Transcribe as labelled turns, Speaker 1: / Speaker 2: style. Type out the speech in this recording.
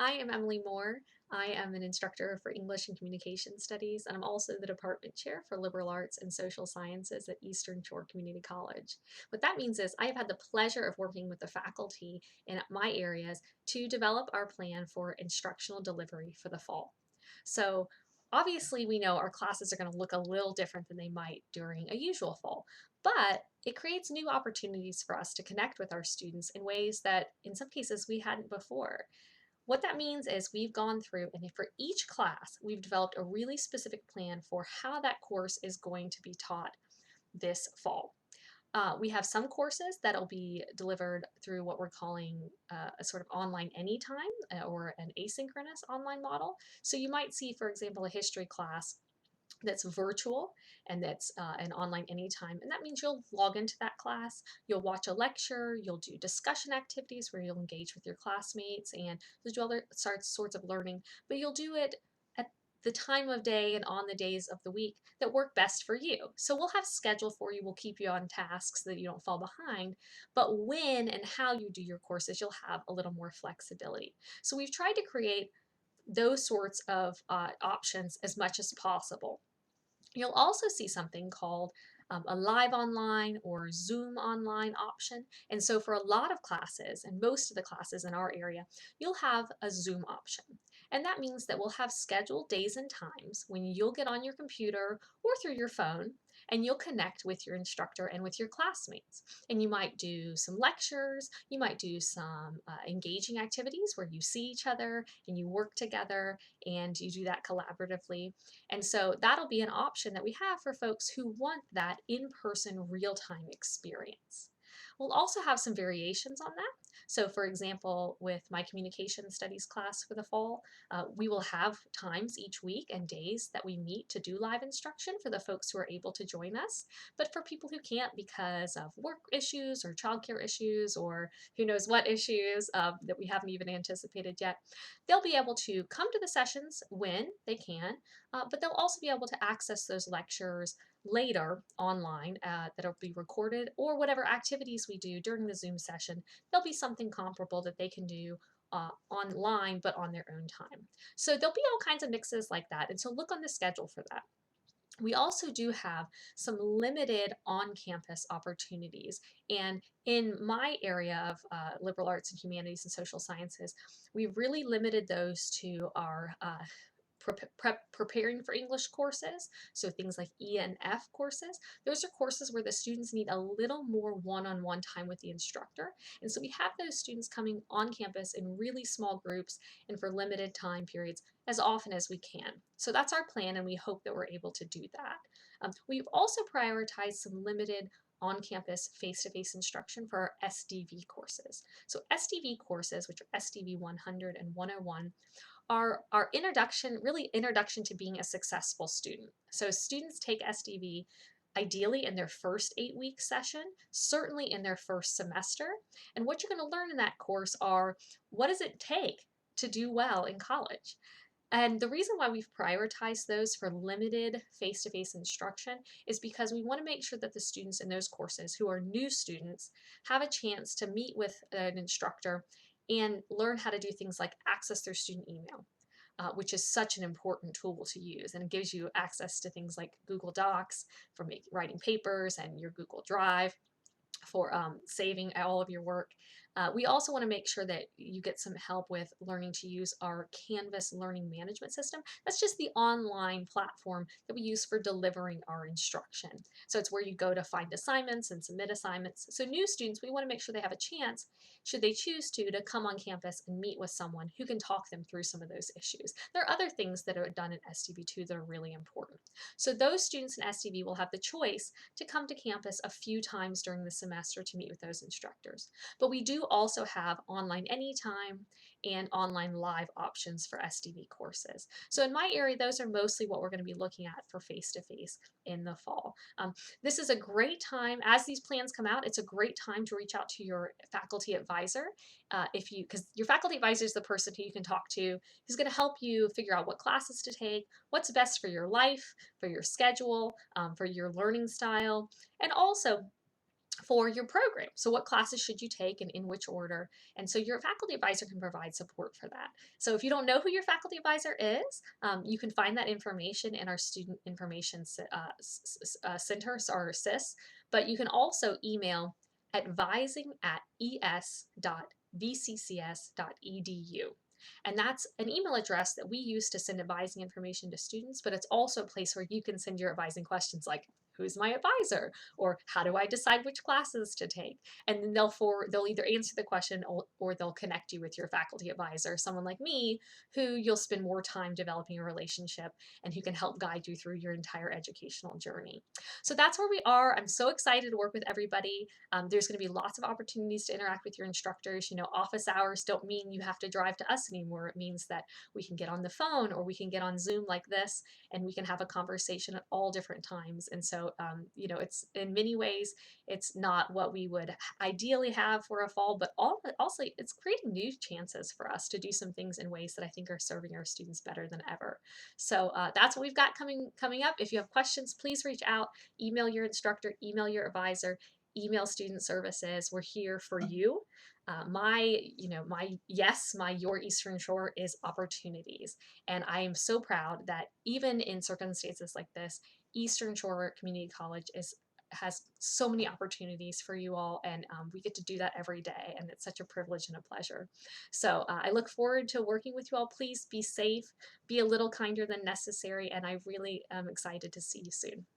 Speaker 1: I am Emily Moore. I am an instructor for English and Communication Studies, and I'm also the Department Chair for Liberal Arts and Social Sciences at Eastern Shore Community College. What that means is I have had the pleasure of working with the faculty in my areas to develop our plan for instructional delivery for the fall. So obviously we know our classes are going to look a little different than they might during a usual fall, but it creates new opportunities for us to connect with our students in ways that in some cases we hadn't before. What that means is we've gone through and for each class, we've developed a really specific plan for how that course is going to be taught this fall. We have some courses that'll be delivered through what we're calling a sort of online anytime or an asynchronous online model. So you might see, for example, a history class that's virtual and that's an online anytime. And that means you'll log into that class, you'll watch a lecture, you'll do discussion activities where you'll engage with your classmates and do other sorts of learning, but you'll do it at the time of day and on the days of the week that work best for you. So we'll have schedule for you, we'll keep you on task so that you don't fall behind, but when and how you do your courses, you'll have a little more flexibility. So we've tried to create those sorts of options as much as possible. You'll also see something called a live online or Zoom online option. And so for a lot of classes, and most of the classes in our area, you'll have a Zoom option. And that means that we'll have scheduled days and times when you'll get on your computer or through your phone and you'll connect with your instructor and with your classmates. And you might do some lectures, you might do some engaging activities where you see each other and you work together and you do that collaboratively. And so that'll be an option that we have for folks who want that in-person real-time experience. We'll also have some variations on that. So for example, with my communication studies class for the fall, we will have times each week and days that we meet to do live instruction for the folks who are able to join us. But for people who can't because of work issues or childcare issues or who knows what issues that we haven't even anticipated yet, they'll be able to come to the sessions when they can, but they'll also be able to access those lectures later online that'll be recorded, or whatever activities we do during the Zoom session, there'll be something comparable that they can do online but on their own time. So there'll be all kinds of mixes like that, and so look on the schedule for that. We also do have some limited on-campus opportunities, and in my area of liberal arts and humanities and social sciences, we've really limited those to our preparing for English courses, so things like E and F courses. Those are courses where the students need a little more one-on-one time with the instructor. And so we have those students coming on campus in really small groups and for limited time periods as often as we can. So that's our plan, and we hope that we're able to do that. We've also prioritized some limited on-campus face-to-face instruction for our SDV courses. So SDV courses, which are SDV 100 and 101, are our introduction, really introduction to being a successful student. So students take SDV ideally in their first 8-week session, certainly in their first semester. And what you're going to learn in that course are what does it take to do well in college? And the reason why we've prioritized those for limited face-to-face instruction is because we want to make sure that the students in those courses who are new students have a chance to meet with an instructor and learn how to do things like access their student email, which is such an important tool to use. And it gives you access to things like Google Docs for writing papers and your Google Drive for saving all of your work. We also want to make sure that you get some help with learning to use our Canvas learning management system. That's just the online platform that we use for delivering our instruction. So it's where you go to find assignments and submit assignments. So new students, we want to make sure they have a chance, should they choose to come on campus and meet with someone who can talk them through some of those issues. There are other things that are done in SDV2 that are really important. So those students in SDV will have the choice to come to campus a few times during the semester to meet with those instructors. But we do also have online anytime and online live options for SDV courses. So in my area, those are mostly what we're going to be looking at for face-to-face in the fall. This is a great time, as these plans come out, it's a great time to reach out to your faculty advisor because your faculty advisor is the person who you can talk to, who's going to help you figure out what classes to take, what's best for your life, for your schedule, for your learning style, and also for your program. So what classes should you take and in which order? And so your faculty advisor can provide support for that. So if you don't know who your faculty advisor is, you can find that information in our Student Information Center, or SIS, but you can also email advising@es.vccs.edu. And that's an email address that we use to send advising information to students, but it's also a place where you can send your advising questions like, who's my advisor? Or how do I decide which classes to take? And then they'll either answer the question, or they'll connect you with your faculty advisor, someone like me, who you'll spend more time developing a relationship and who can help guide you through your entire educational journey. So that's where we are. I'm so excited to work with everybody. There's going to be lots of opportunities to interact with your instructors. Office hours don't mean you have to drive to us anymore. It means that we can get on the phone, or we can get on Zoom like this, and we can have a conversation at all different times. And so, it's in many ways, it's not what we would ideally have for a fall, but also it's creating new chances for us to do some things in ways that I think are serving our students better than ever. So that's what we've got coming up. If you have questions, please reach out, email your instructor, email your advisor, email student services. We're here for you. My your Eastern Shore is opportunities. And I am so proud that even in circumstances like this, Eastern Shore Community College has so many opportunities for you all, and we get to do that every day, and it's such a privilege and a pleasure. So I look forward to working with you all. Please be safe, be a little kinder than necessary, and I really am excited to see you soon.